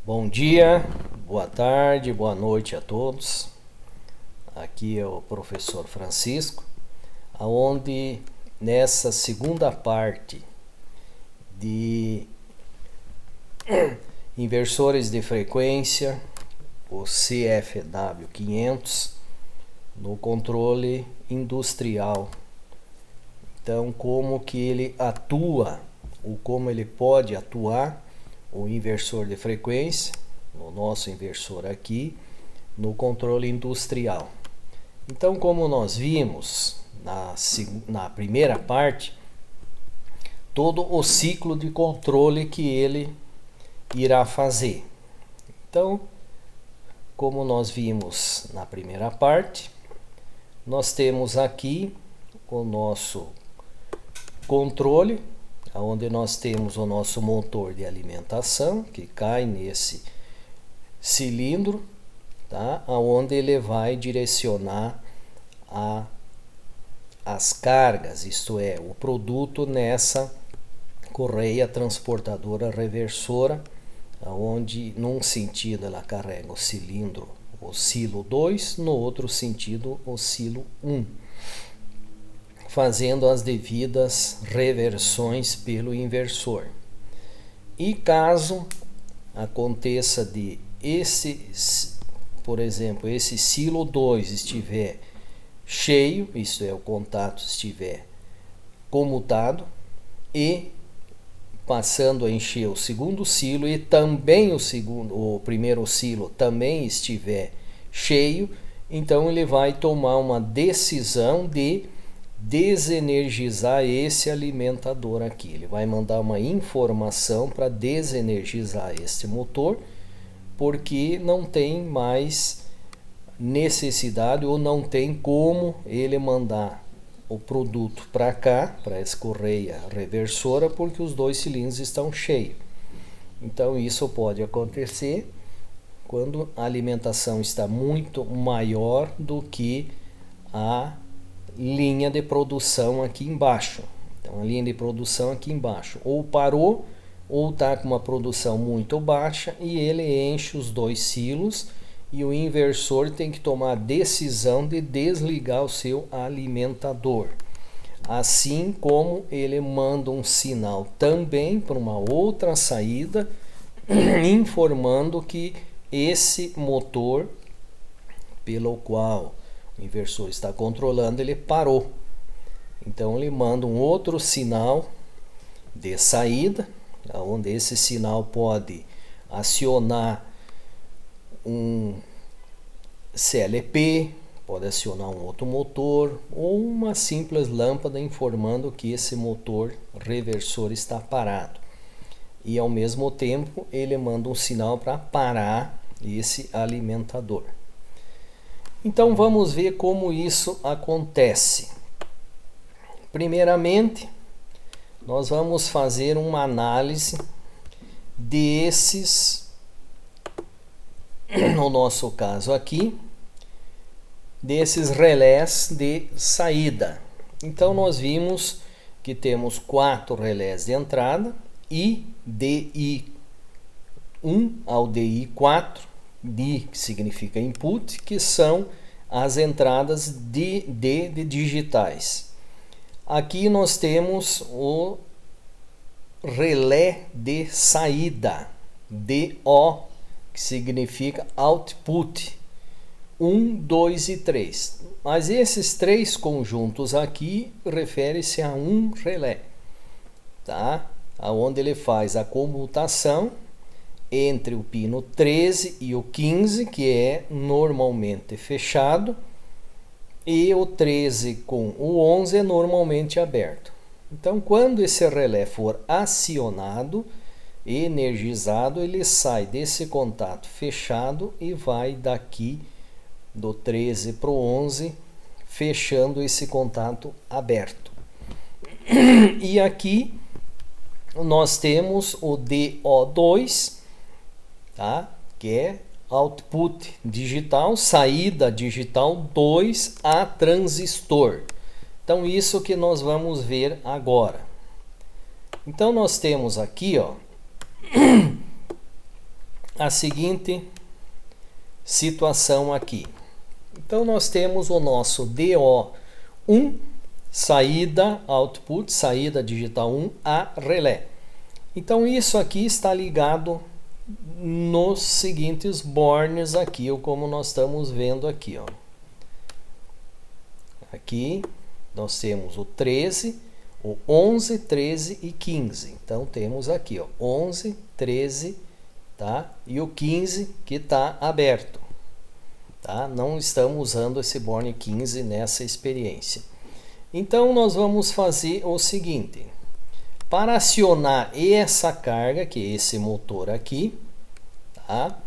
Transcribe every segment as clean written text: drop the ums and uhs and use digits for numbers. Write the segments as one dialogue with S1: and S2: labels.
S1: Bom dia, boa tarde, boa noite a todos. Aqui é o professor Francisco, aonde nessa segunda parte de inversores de frequência, o CFW 500, no controle industrial. Então, como que ele atua, ou como ele pode atuar, o inversor de frequência, o nosso inversor aqui, no controle industrial. Então, como nós vimos na primeira parte, todo o ciclo de controle que ele irá fazer. Então, como nós vimos na primeira parte, nós temos aqui o nosso controle, onde nós temos o nosso motor de alimentação, que cai nesse cilindro, tá? Onde ele vai direcionar as cargas, isto é, o produto nessa correia transportadora reversora, onde num sentido ela carrega o cilindro, o silo 2, no outro sentido o silo 1. Fazendo as devidas reversões pelo inversor. E caso aconteça de por exemplo, esse silo 2 estiver cheio, isto é, o contato estiver comutado, e passando a encher o segundo silo e também o primeiro silo também estiver cheio, então ele vai tomar uma decisão de desenergizar esse alimentador aqui. Ele vai mandar uma informação para desenergizar este motor, porque não tem mais necessidade ou não tem como ele mandar o produto para cá, para essa correia reversora, porque os dois cilindros estão cheios. Então isso pode acontecer quando a alimentação está muito maior do que a linha de produção aqui embaixo. Então a linha de produção aqui embaixo ou parou ou está com uma produção muito baixa e ele enche os dois silos e o inversor tem que tomar a decisão de desligar o seu alimentador. Assim como ele manda um sinal também para uma outra saída informando que esse motor pelo qual o inversor está controlando, ele parou. Então ele manda um outro sinal de saída, onde esse sinal pode acionar um CLP, pode acionar um outro motor ou uma simples lâmpada informando que esse motor reversor está parado. E ao mesmo tempo ele manda um sinal para parar esse alimentador. Então vamos ver como isso acontece. Primeiramente, nós vamos fazer uma análise desses, no nosso caso aqui, desses relés de saída. Então nós vimos que temos 4 relés de entrada e DI1 ao DI4, D que significa input, que são as entradas de digitais. Aqui nós temos o relé de saída, DO, que significa output, 1, 2 e 3. Mas esses 3 conjuntos aqui refere-se a um relé, tá? Onde ele faz a comutação entre o pino 13 e o 15, que é normalmente fechado, e o 13 com o 11 é normalmente aberto. Então, quando esse relé for acionado, energizado, ele sai desse contato fechado e vai daqui do 13 para o 11, fechando esse contato aberto. E aqui nós temos o DO2, tá? Que é output digital, saída digital 2 a transistor. Então isso que nós vamos ver agora. Então nós temos aqui, ó, a seguinte situação aqui. Então nós temos o nosso DO1, saída output, saída digital 1 a relé. Então isso aqui está ligado nos seguintes bornes aqui, ou como nós estamos vendo aqui, ó. Aqui nós temos o 13, o 11, 13 e 15. Então temos aqui, ó, 11, 13, tá? E o 15 que está aberto, tá? Não estamos usando esse borne 15 nessa experiência. Então nós vamos fazer o seguinte: para acionar essa carga, que é esse motor aqui, tá?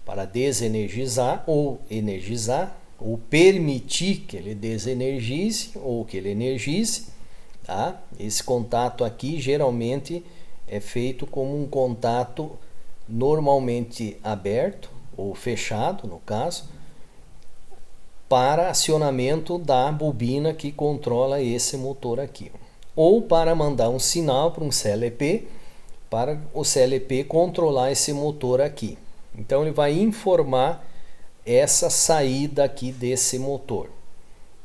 S1: Para desenergizar ou energizar, ou permitir que ele desenergize ou que ele energize, tá? Esse contato aqui geralmente é feito como um contato normalmente aberto ou fechado, no caso, para acionamento da bobina que controla esse motor aqui, ou para mandar um sinal para um CLP, para o CLP controlar esse motor aqui. Então ele vai informar essa saída aqui desse motor,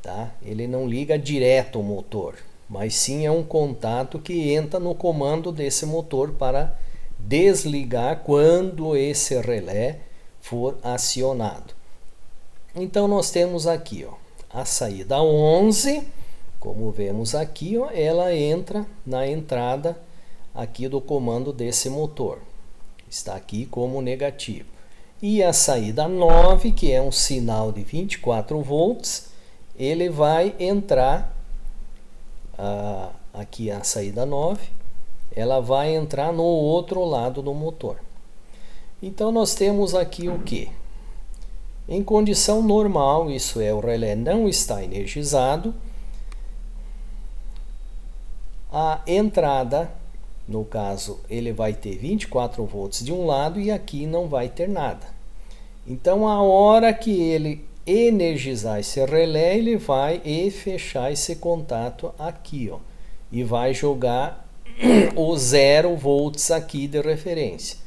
S1: tá? Ele não liga direto o motor, mas sim é um contato que entra no comando desse motor para desligar quando esse relé for acionado. Então nós temos aqui, ó, a saída 11, como vemos aqui, ó, ela entra na entrada aqui do comando desse motor. Está aqui como negativo. E a saída 9, que é um sinal de 24 volts, ele vai entrar, aqui a saída 9, ela vai entrar no outro lado do motor. Então nós temos aqui o que? Em condição normal, isso é, o relé não está energizado, a entrada, no caso, ele vai ter 24 volts de um lado e aqui não vai ter nada. Então, a hora que ele energizar esse relé, ele vai fechar esse contato aqui, ó, e vai jogar o 0 volts aqui de referência.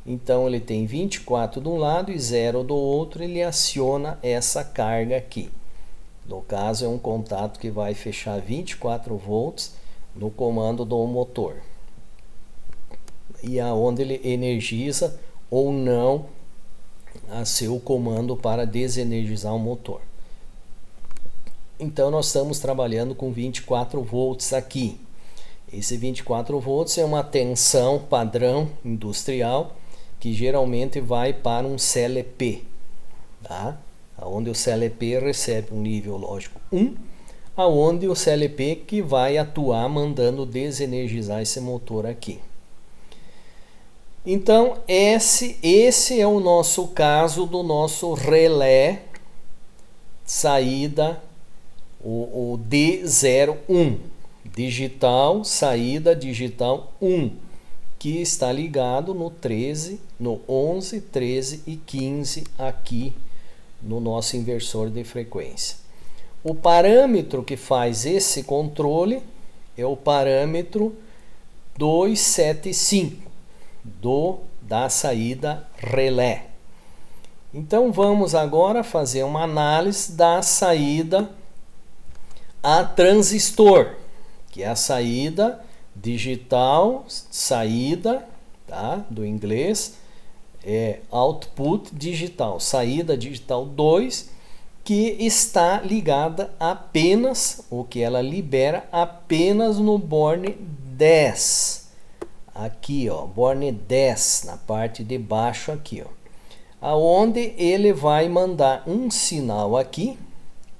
S1: Então ele tem 24 de um lado e 0 do outro, ele aciona essa carga aqui. No caso é um contato que vai fechar 24 volts no comando do motor. E aonde ele energiza ou não a seu comando para desenergizar o motor. Então nós estamos trabalhando com 24 volts aqui. Esse 24 volts é uma tensão padrão industrial que geralmente vai para um CLP, tá? Onde o CLP recebe um nível lógico 1, aonde o CLP que vai atuar mandando desenergizar esse motor aqui. Então esse é o nosso caso do nosso relé saída, o D01, digital, saída digital 1. Que está ligado no 13, no 11, 13 e 15 aqui no nosso inversor de frequência. O parâmetro que faz esse controle é o parâmetro 275 da saída relé. Então vamos agora fazer uma análise da saída a transistor, que é a saída digital, saída, tá? Do inglês é output digital, saída digital 2, que está ligada apenas, o que ela libera apenas no borne 10. Aqui, ó, borne 10 na parte de baixo aqui, ó. Aonde ele vai mandar um sinal aqui.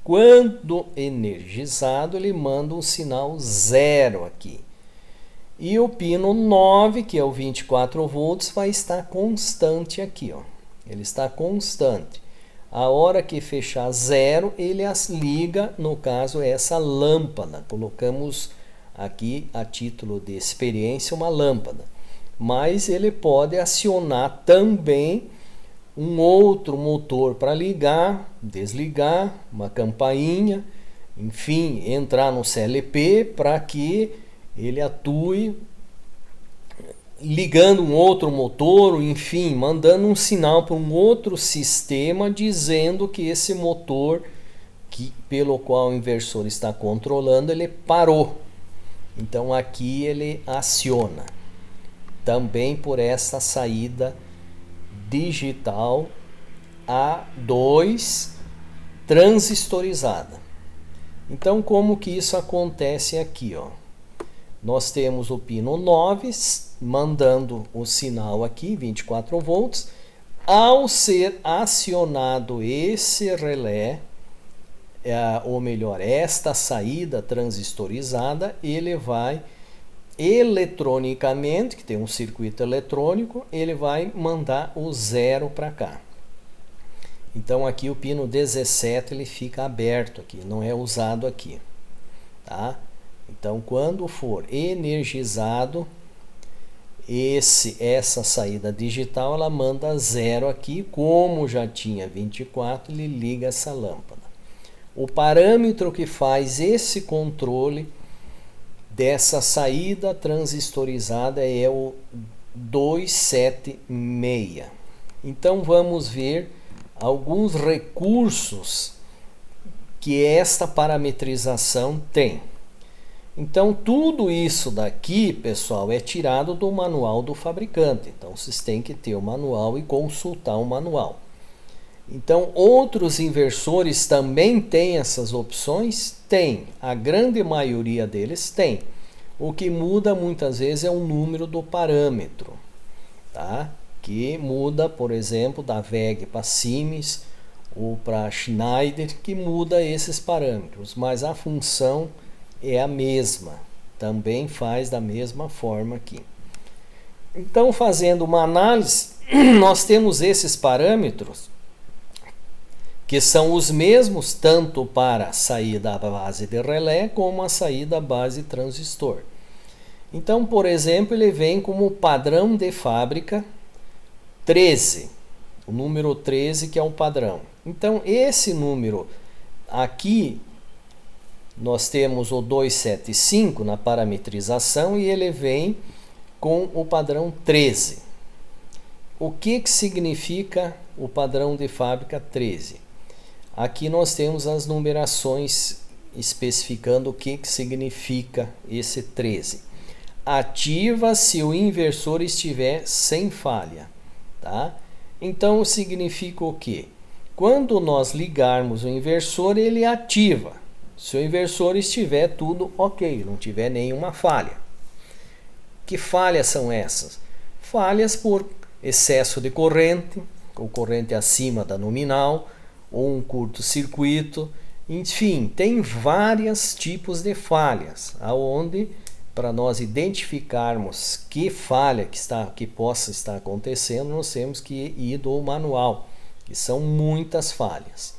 S1: Quando energizado, ele manda um sinal 0 aqui. E o pino 9, que é o 24 volts, vai estar constante aqui, ó. Ele está constante. A hora que fechar 0, ele as liga, no caso, essa lâmpada. Colocamos aqui, a título de experiência, uma lâmpada. Mas ele pode acionar também um outro motor para ligar, desligar, uma campainha, enfim, entrar no CLP para que ele atue ligando um outro motor, enfim, mandando um sinal para um outro sistema dizendo que esse motor pelo qual o inversor está controlando, ele parou. Então aqui ele aciona também por essa saída digital A2 transistorizada. Então como que isso acontece aqui, ó? Nós temos o pino 9 mandando o sinal aqui, 24 volts. Ao ser acionado esse relé, ou melhor, esta saída transistorizada, ele vai eletronicamente, que tem um circuito eletrônico, ele vai mandar o 0 para cá. Então aqui o pino 17 ele fica aberto aqui, não é usado aqui, tá? Então quando for energizado essa saída digital, ela manda 0 aqui, como já tinha 24, ele liga essa lâmpada. O parâmetro que faz esse controle dessa saída transistorizada é o 276. Então vamos ver alguns recursos que esta parametrização tem. Então tudo isso daqui, pessoal, é tirado do manual do fabricante. Então vocês têm que ter o manual e consultar o manual. Então outros inversores também têm essas opções? Tem, a grande maioria deles tem. O que muda muitas vezes é o número do parâmetro, tá? Que muda, por exemplo, da WEG para Siemens ou para Schneider, que muda esses parâmetros, mas a função é a mesma, também faz da mesma forma aqui. Então, fazendo uma análise, nós temos esses parâmetros que são os mesmos tanto para a saída base de relé como a saída base transistor. Então, por exemplo, ele vem como padrão de fábrica 13, o número 13 que é o padrão. Então, esse número aqui, nós temos o 275 na parametrização e ele vem com o padrão 13. O que significa o padrão de fábrica 13? Aqui nós temos as numerações especificando o que significa esse 13. Ativa se o inversor estiver sem falha, tá? Então significa o quê? Quando nós ligarmos o inversor, ele ativa. Se o inversor estiver tudo ok, não tiver nenhuma falha. Que falhas são essas? Falhas por excesso de corrente, ou corrente acima da nominal, ou um curto-circuito, enfim, tem vários tipos de falhas, aonde para nós identificarmos que falha que possa estar acontecendo, nós temos que ir do manual, que são muitas falhas.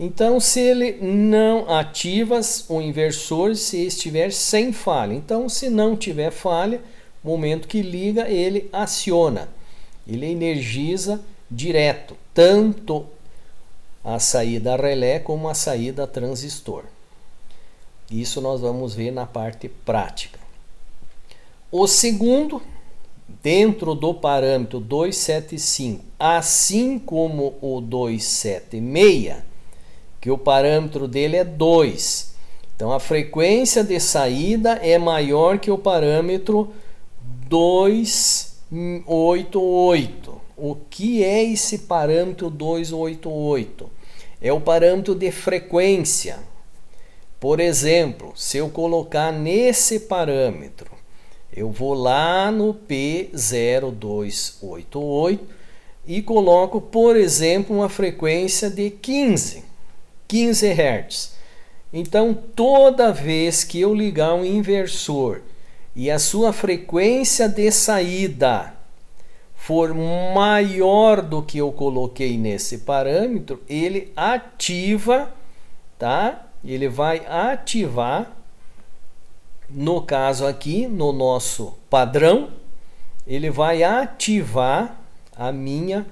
S1: Então, se ele não ativa o inversor, se estiver sem falha. Então, se não tiver falha, no momento que liga, ele aciona. Ele energiza direto, tanto a saída relé como a saída transistor. Isso nós vamos ver na parte prática. O segundo, dentro do parâmetro 275, assim como o 276, que o parâmetro dele é 2. Então a frequência de saída é maior que o parâmetro 288. O que é esse parâmetro 288? É o parâmetro de frequência. Por exemplo, se eu colocar nesse parâmetro, eu vou lá no P0288 e coloco, por exemplo, uma frequência de 15 Hz. Então, toda vez que eu ligar um inversor e a sua frequência de saída for maior do que eu coloquei nesse parâmetro, ele ativa, tá? Ele vai ativar, no caso aqui, no nosso padrão, ele vai ativar a minha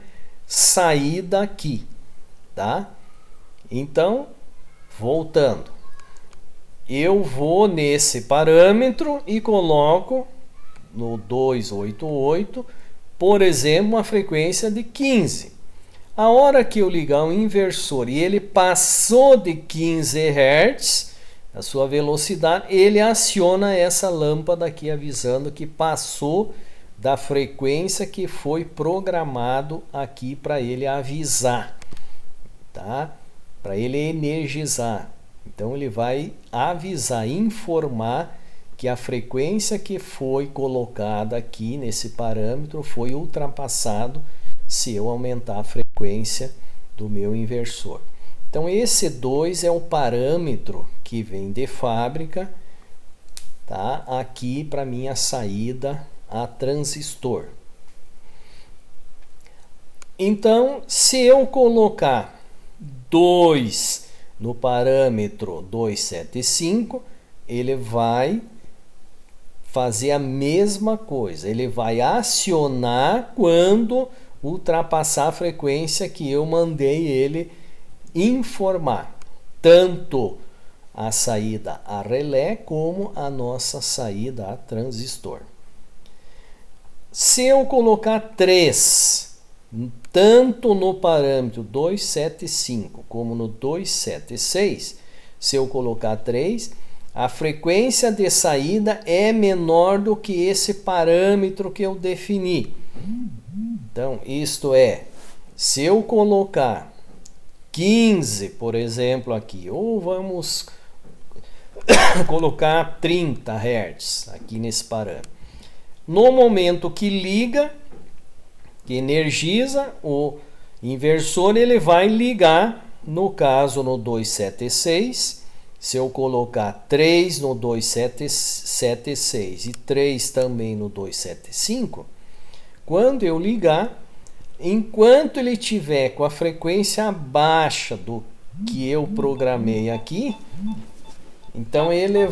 S1: saída aqui, tá? Então, voltando, eu vou nesse parâmetro e coloco no 288, por exemplo, uma frequência de 15. A hora que eu ligar um inversor e ele passou de 15 Hz, a sua velocidade, ele aciona essa lâmpada aqui avisando que passou da frequência que foi programado aqui para ele avisar, tá? Para ele energizar. Então ele vai avisar, informar que a frequência que foi colocada aqui nesse parâmetro foi ultrapassado se eu aumentar a frequência do meu inversor. Então esse 2 é o parâmetro que vem de fábrica, tá? Aqui para minha saída a transistor. Então, se eu colocar 2 no parâmetro 275, ele vai fazer a mesma coisa. Ele vai acionar quando ultrapassar a frequência que eu mandei ele informar. Tanto a saída a relé como a nossa saída a transistor. Se eu colocar 3, tanto no parâmetro 275 como no 276, se eu colocar 3, a frequência de saída é menor do que esse parâmetro que eu defini. Então, isto é, se eu colocar 15, por exemplo, aqui, ou vamos colocar 30 Hz aqui nesse parâmetro. No momento que liga, que energiza, o inversor ele vai ligar, no caso no 276, se eu colocar 3 no 276 e 3 também no 275, quando eu ligar, enquanto ele tiver com a frequência abaixo do que eu programei aqui, então ele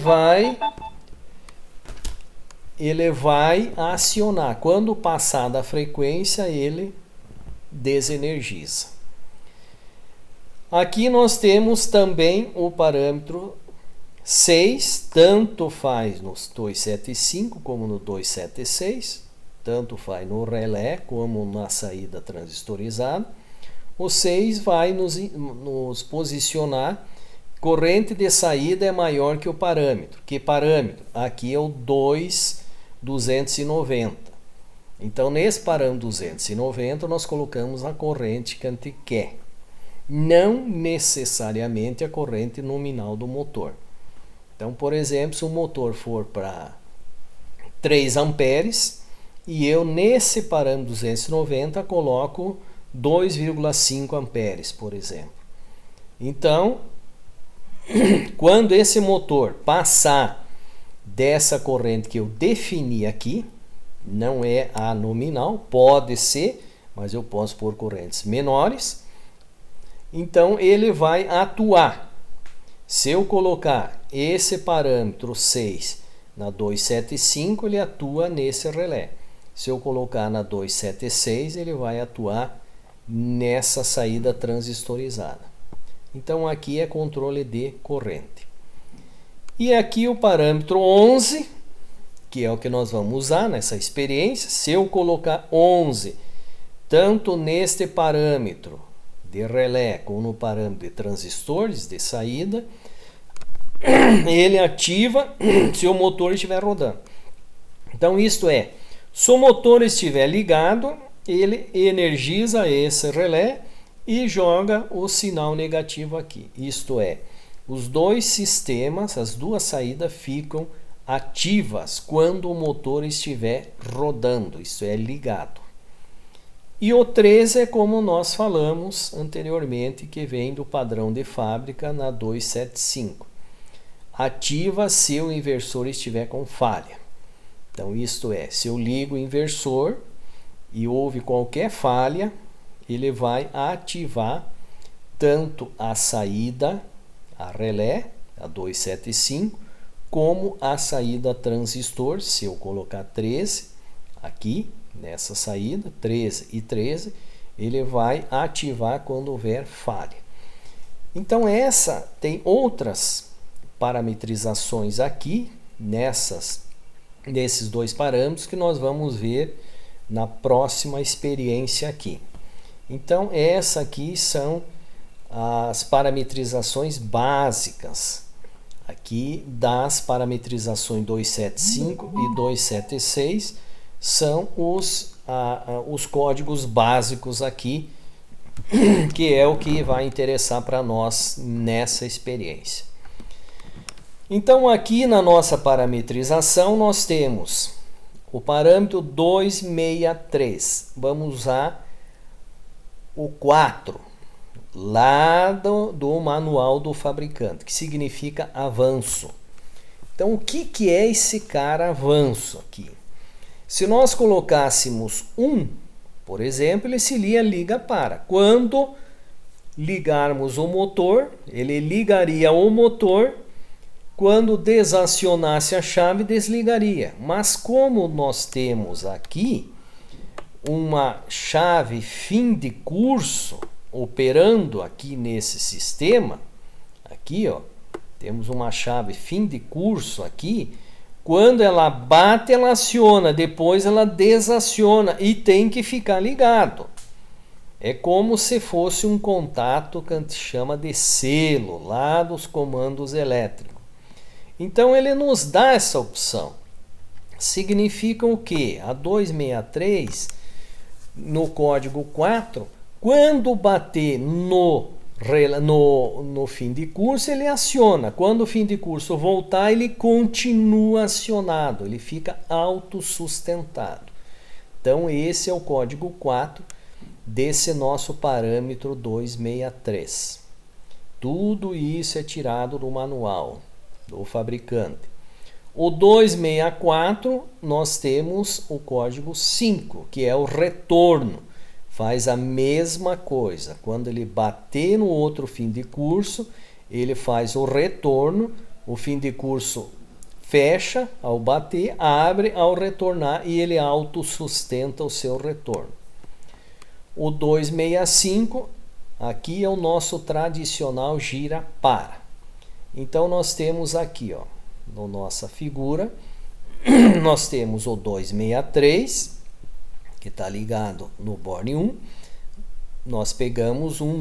S1: vai acionar. Quando passar da frequência, ele desenergiza. Aqui nós temos também o parâmetro 6, tanto faz no 275 como no 276, tanto faz no relé como na saída transistorizada. O 6 vai nos posicionar. Corrente de saída é maior que o parâmetro. Que parâmetro? Aqui é o 290. Então, nesse parâmetro 290, nós colocamos a corrente que a gente quer. Não necessariamente a corrente nominal do motor. Então, por exemplo, se o motor for para 3 amperes e eu nesse parâmetro 290 coloco 2,5 amperes, por exemplo. Então, quando esse motor passar dessa corrente que eu defini aqui, não é a nominal, pode ser, mas eu posso pôr correntes menores, então ele vai atuar. Se eu colocar esse parâmetro 6 na 275, ele atua nesse relé. Se eu colocar na 276, ele vai atuar nessa saída transistorizada. Então aqui é controle de corrente. E aqui o parâmetro 11, que é o que nós vamos usar nessa experiência. Se eu colocar 11, tanto neste parâmetro de relé como no parâmetro de transistores de saída, ele ativa se o motor estiver rodando. Então isto é, se o motor estiver ligado, ele energiza esse relé e joga o sinal negativo aqui. Isto é, os dois sistemas, as duas saídas ficam ativas quando o motor estiver rodando, isso é, ligado. E o 13 é como nós falamos anteriormente, que vem do padrão de fábrica na 275. Ativa se o inversor estiver com falha. Então, isto é, se eu ligo o inversor e houve qualquer falha, ele vai ativar tanto a saída, a relé, a 275, como a saída transistor. Se eu colocar 13 aqui, nessa saída, 13 e 13, ele vai ativar quando houver falha. Então essa tem outras parametrizações aqui, nessas desses dois parâmetros que nós vamos ver na próxima experiência aqui. Então, essa aqui são as parametrizações básicas aqui das parametrizações 275 e 276 são os códigos básicos aqui, que é o que vai interessar para nós nessa experiência. Então, aqui na nossa parametrização, nós temos o parâmetro 263. Vamos usar o 4, lá do manual do fabricante, que significa avanço. Então, o que é esse cara avanço aqui? Se nós colocássemos 1, por exemplo, ele se liga para. Quando ligarmos o motor, ele ligaria o motor. Quando desacionasse a chave, desligaria. Mas como nós temos aqui uma chave fim de curso operando aqui nesse sistema, aqui ó, temos uma chave fim de curso aqui, quando ela bate, ela aciona, depois ela desaciona e tem que ficar ligado. É como se fosse um contato que a gente chama de selo, lá dos comandos elétricos. Então ele nos dá essa opção. Significa o quê? A 263, no código 4, quando bater no fim de curso, ele aciona. Quando o fim de curso voltar, ele continua acionado, ele fica autossustentado. Então esse é o código 4 desse nosso parâmetro 263. Tudo isso é tirado do manual do fabricante. O 264, nós temos o código 5, que é o retorno. Faz a mesma coisa. Quando ele bater no outro fim de curso, ele faz o retorno. O fim de curso fecha ao bater, abre ao retornar e ele autossustenta o seu retorno. O 265, aqui é o nosso tradicional gira-para. Então nós temos aqui, ó, na nossa figura, nós temos o 263, que está ligado no borne 1. Nós pegamos um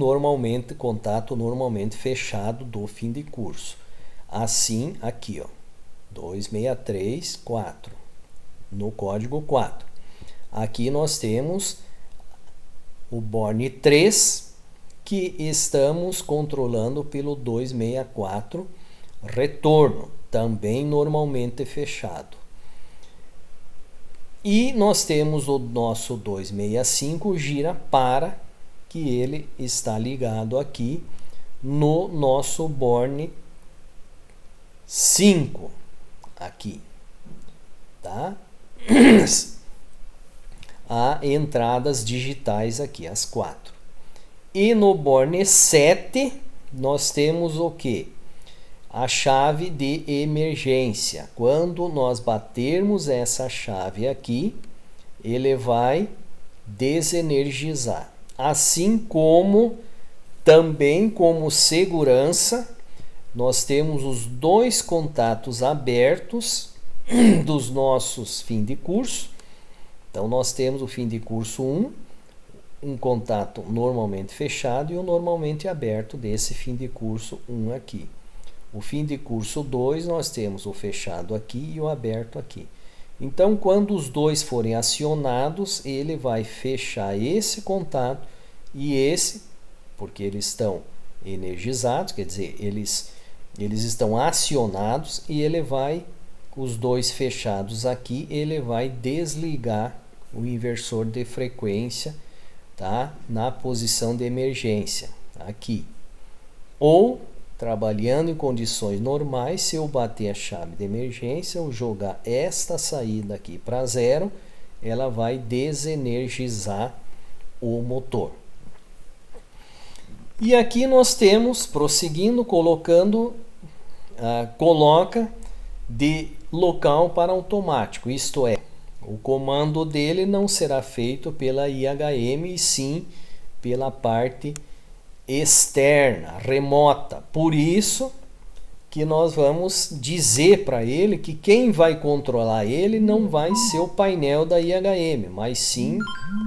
S1: contato normalmente fechado do fim de curso. Assim, aqui, ó, 263, 4, no código 4. Aqui nós temos o borne 3, que estamos controlando pelo 264 retorno, também normalmente fechado. E nós temos o nosso 265 gira para, que ele está ligado aqui no nosso borne 5, aqui, tá? Há entradas digitais aqui, as 4. E no borne 7, nós temos o que? A chave de emergência. Quando nós batermos essa chave aqui, ele vai desenergizar. Assim como, também como segurança, nós temos os dois contatos abertos dos nossos fim de curso. Então, nós temos o fim de curso 1, um contato normalmente fechado e um normalmente aberto desse fim de curso 1 aqui. O fim de curso 2, nós temos o fechado aqui e o aberto aqui. Então, quando os dois forem acionados, ele vai fechar esse contato e esse, porque eles estão energizados, quer dizer, eles estão acionados, e ele vai, os dois fechados aqui, ele vai desligar o inversor de frequência, tá? Na posição de emergência, aqui. Ou, trabalhando em condições normais, se eu bater a chave de emergência, eu jogar esta saída aqui para 0, ela vai desenergizar o motor. E aqui nós temos, prosseguindo, coloca de local para automático, isto é, o comando dele não será feito pela IHM, e sim pela parte externa, remota. Por isso, que nós vamos dizer para ele que quem vai controlar ele não vai ser o painel da IHM, mas sim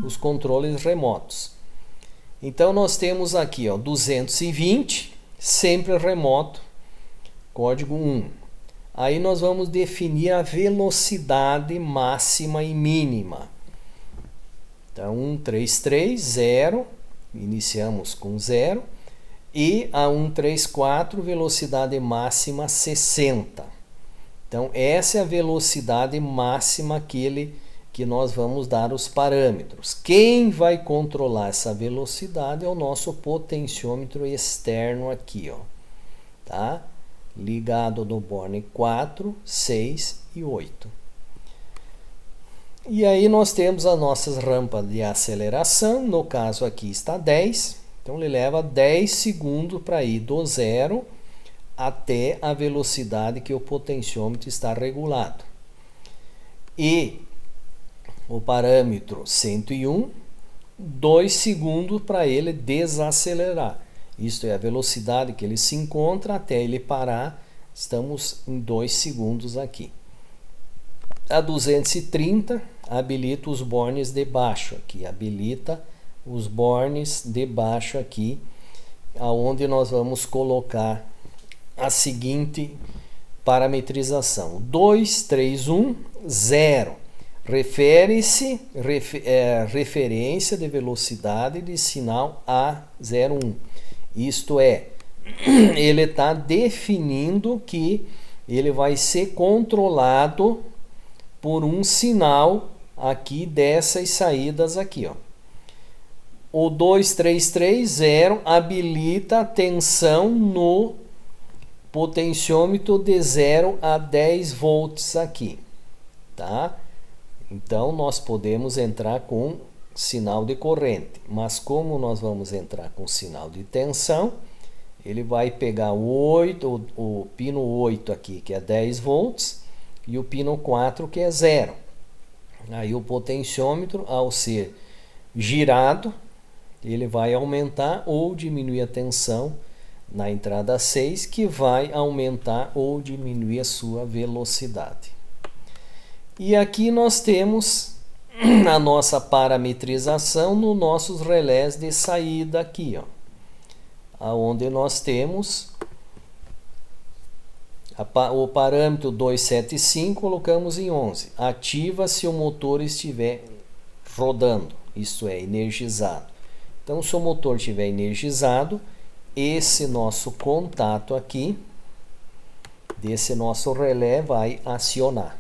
S1: os controles remotos. Então nós temos aqui, ó, 220, sempre remoto, código 1. Aí nós vamos definir a velocidade máxima e mínima. Então 1330, iniciamos com 0. E a 134, velocidade máxima 60. Então, essa é a velocidade máxima que nós vamos dar os parâmetros. Quem vai controlar essa velocidade é o nosso potenciômetro externo aqui, ó, tá? Ligado no borne 4, 6 e 8. E aí nós temos as nossas rampas de aceleração, no caso aqui está 10. Então ele leva 10 segundos para ir do 0 até a velocidade que o potenciômetro está regulado. E o parâmetro 101, 2 segundos para ele desacelerar. Isto é a velocidade que ele se encontra até ele parar. Estamos em 2 segundos aqui. A 230 habilita os bornes de baixo aqui, habilita os bornes de baixo aqui, aonde nós vamos colocar a seguinte parametrização: 231,0 refere-se referência de velocidade de sinal A01. Isto é, ele está definindo que ele vai ser controlado por um sinal aqui dessas saídas aqui, ó. O 2330 habilita a tensão no potenciômetro de 0 a 10 volts aqui, tá? Então nós podemos entrar com sinal de corrente, mas como nós vamos entrar com sinal de tensão, ele vai pegar o pino 8 aqui, que é 10 volts, e o pino 4, que é 0. Aí o potenciômetro, ao ser girado, ele vai aumentar ou diminuir a tensão na entrada 6, que vai aumentar ou diminuir a sua velocidade. E aqui nós temos a nossa parametrização nos nossos relés de saída aqui, ó, aonde nós temos o parâmetro 275, colocamos em 11. Ativa se o motor estiver rodando, isto é, energizado. Então, se o motor estiver energizado, esse nosso contato aqui, desse nosso relé, vai acionar.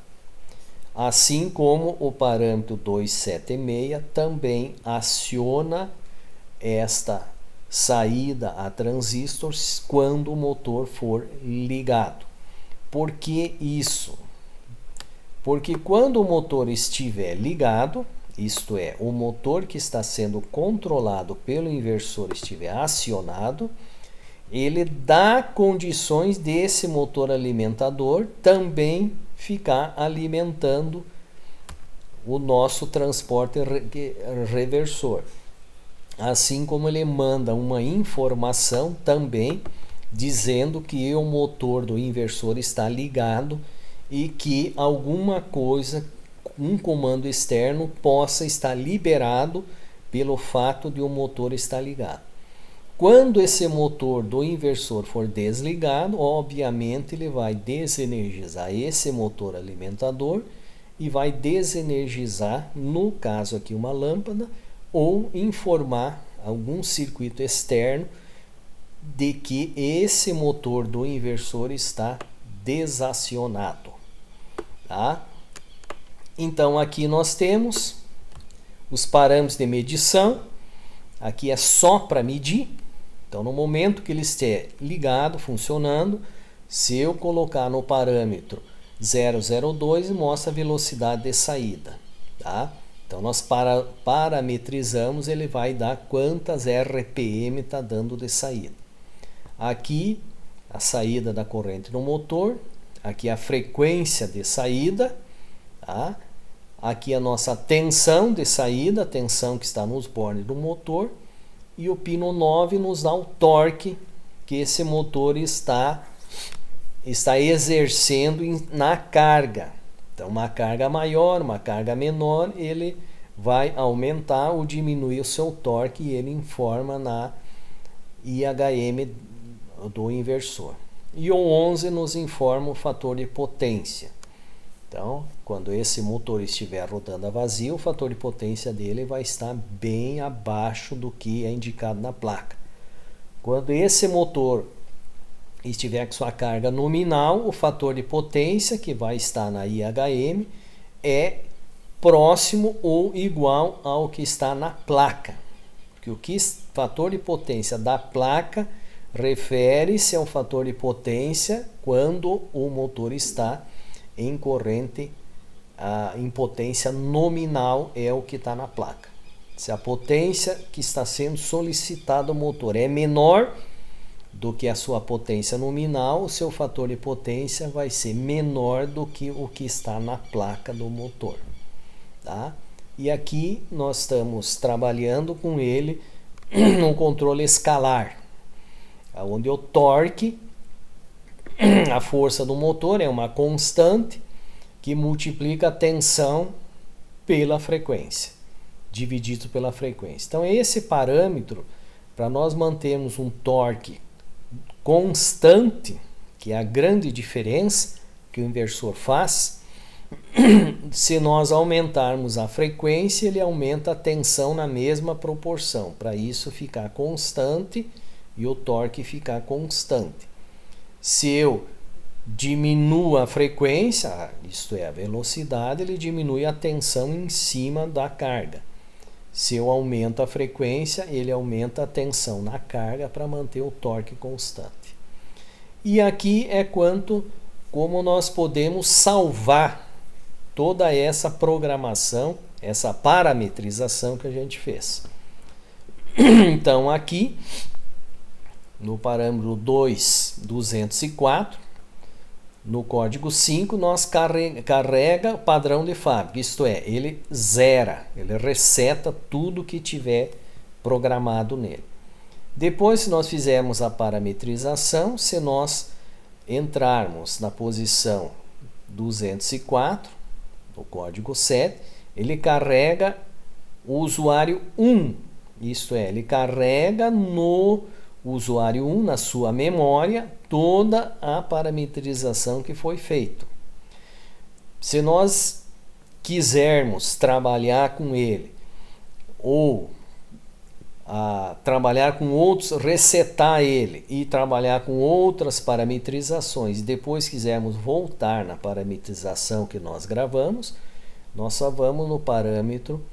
S1: Assim como o parâmetro 276 também aciona esta saída a transistores quando o motor for ligado. Por que isso? Porque quando o motor estiver ligado, isto é, o motor que está sendo controlado pelo inversor estiver acionado, ele dá condições desse motor alimentador também ficar alimentando o nosso transporte reversor. Assim como ele manda uma informação também dizendo que o motor do inversor está ligado e que alguma coisa, um comando externo, possa estar liberado pelo fato de o motor estar ligado. Quando esse motor do inversor for desligado, obviamente ele vai desenergizar esse motor alimentador e vai desenergizar, no caso aqui, uma lâmpada, ou informar algum circuito externo de que esse motor do inversor está desacionado, tá? Então aqui nós temos os parâmetros de medição. Aqui é só para medir. Então no momento que ele estiver ligado, funcionando, se eu colocar no parâmetro 002, mostra a velocidade de saída, tá? Então nós parametrizamos, ele vai dar quantas RPM está dando de saída. Aqui a saída da corrente no motor, aqui a frequência de saída, tá? Aqui a nossa tensão de saída, a tensão que está nos bornes do motor, e o pino 9 nos dá o torque que esse motor está está exercendo na carga. Então, uma carga maior, uma carga menor, ele vai aumentar ou diminuir o seu torque e ele informa na IHM do inversor. E o 11 nos informa o fator de potência. Então, quando esse motor estiver rodando a vazio, o fator de potência dele vai estar bem abaixo do que é indicado na placa. Quando esse motor estiver com sua carga nominal, o fator de potência, que vai estar na IHM, é próximo ou igual ao que está na placa. Porque o fator de potência da placa refere-se ao fator de potência quando o motor está em corrente, em potência nominal, é o que está na placa. Se a potência que está sendo solicitada ao motor é menor do que a sua potência nominal, o seu fator de potência vai ser menor do que o que está na placa do motor. Tá? E aqui nós estamos trabalhando com ele no controle escalar, onde o torque, a força do motor, é uma constante que multiplica a tensão pela frequência, dividido pela frequência. Então, esse parâmetro, para nós mantermos um torque constante, que é a grande diferença que o inversor faz, se nós aumentarmos a frequência, ele aumenta a tensão na mesma proporção, para isso ficar constante e o torque ficar constante. Se eu diminuo a frequência, isto é, a velocidade, ele diminui a tensão em cima da carga. Se eu aumento a frequência, ele aumenta a tensão na carga para manter o torque constante. E aqui é como nós podemos salvar toda essa programação, essa parametrização que a gente fez. Então, aqui, no parâmetro 2.204, no código 5, nós carrega o padrão de fábrica, isto é, ele zera, ele reseta tudo que tiver programado nele. Depois, se nós fizermos a parametrização, se nós entrarmos na posição 204, no código 7, ele carrega o usuário 1, isto é, ele carrega no usuário 1, na sua memória, toda a parametrização que foi feita. Se nós quisermos trabalhar com ele, ou trabalhar com outros, resetar ele e trabalhar com outras parametrizações, e depois quisermos voltar na parametrização que nós gravamos, nós só vamos no parâmetro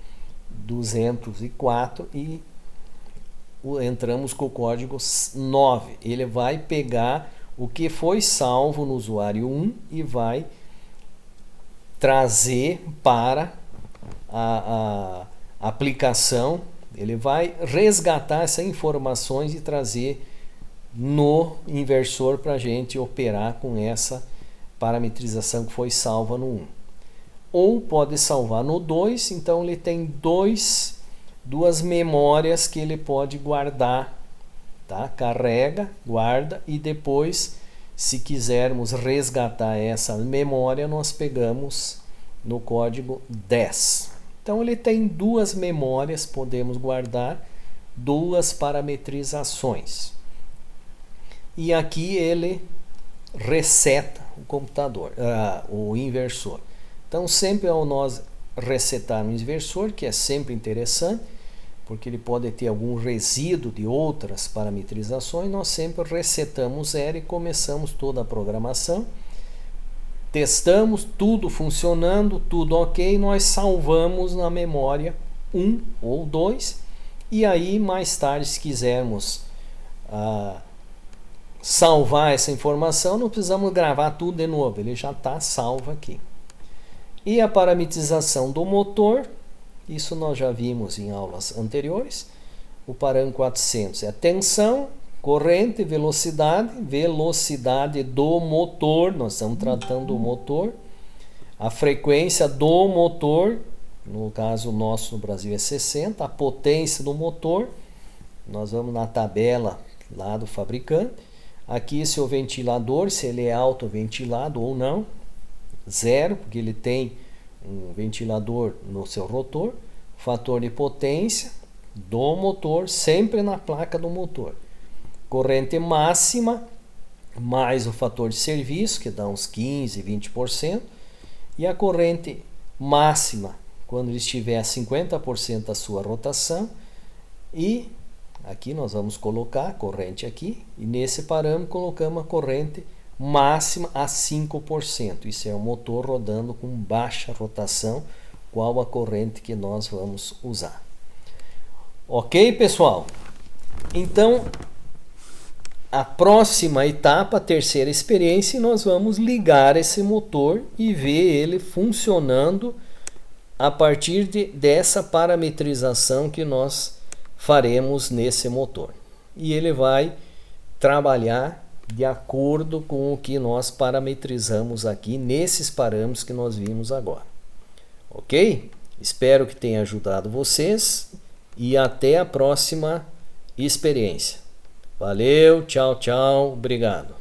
S1: 204 e entramos com o código 9. Ele vai pegar o que foi salvo no usuário 1 e vai trazer para a aplicação. Ele vai resgatar essas informações e trazer no inversor para a gente operar com essa parametrização que foi salva no 1. Ou pode salvar no 2, então ele tem duas memórias que ele pode guardar, tá? Carrega, guarda e depois, se quisermos resgatar essa memória, nós pegamos no código 10. Então ele tem duas memórias, podemos guardar duas parametrizações. E aqui ele reseta o computador, o inversor. Então sempre ao nós resetar um inversor, que é sempre interessante, porque ele pode ter algum resíduo de outras parametrizações, nós sempre resetamos zero e começamos toda a programação. Testamos tudo funcionando, tudo ok, nós salvamos na memória 1 ou 2 e aí mais tarde, se quisermos salvar essa informação, não precisamos gravar tudo de novo, ele já está salvo aqui. E a parametrização do motor, isso nós já vimos em aulas anteriores. O parâmetro 400 é tensão, corrente, velocidade do motor, nós estamos tratando do motor. A frequência do motor, no caso nosso no Brasil é 60, a potência do motor, nós vamos na tabela lá do fabricante. Aqui seu ventilador, se ele é autoventilado ou não. 0, porque ele tem um ventilador no seu rotor. Fator de potência do motor, sempre na placa do motor. Corrente máxima, mais o fator de serviço, que dá uns 15, 20%. E a corrente máxima, quando ele estiver a 50% da sua rotação. E aqui nós vamos colocar a corrente aqui. E nesse parâmetro colocamos a corrente máxima a 5%. Isso é um motor rodando com baixa rotação. Qual a corrente que nós vamos usar? Ok, pessoal? Então, a próxima etapa, a terceira experiência, nós vamos ligar esse motor e ver ele funcionando a partir dessa parametrização que nós faremos nesse motor. E ele vai trabalhar de acordo com o que nós parametrizamos aqui nesses parâmetros que nós vimos agora. Ok? Espero que tenha ajudado vocês e até a próxima experiência. Valeu, tchau, tchau, obrigado.